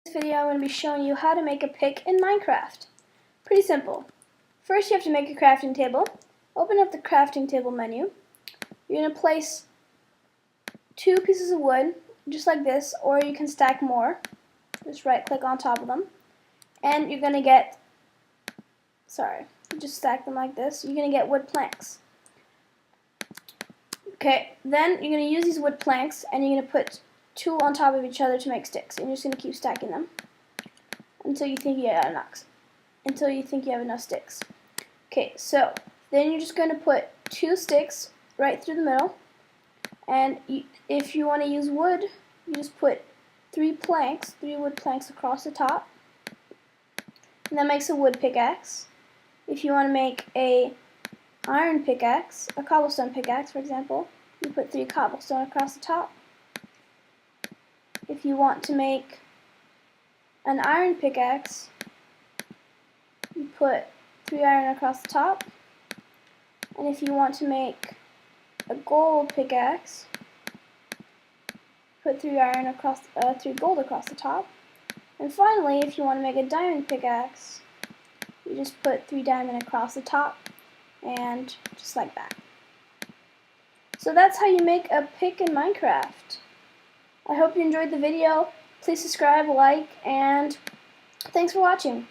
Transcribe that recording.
In this video I'm going to be showing you how to make a pick in Minecraft. Pretty simple. First you have to make a crafting table. Open up the crafting table menu. You're going to place 2 pieces of wood, just like this, or you can stack more. Just right click on top of them. And you're going to get, just stack them like this. You're going to get wood planks. Okay, then you're going to use these wood planks and you're going to put 2 on top of each other to make sticks. And you're just going to keep stacking them until you think you have enough sticks. Okay, so then you're just going to put 2 sticks right through the middle. And if you want to use wood, you just put 3 wood planks across the top. And that makes a wood pickaxe. If you want to make a iron pickaxe, a cobblestone pickaxe for example, you put 3 cobblestone across the top. If you want to make an iron pickaxe, you put 3 iron across the top. And if you want to make a gold pickaxe, put 3 gold across the top. And finally, if you want to make a diamond pickaxe, you just put 3 diamond across the top, and just like that. So that's how you make a pick in Minecraft. I hope you enjoyed the video. Please subscribe, like, and thanks for watching.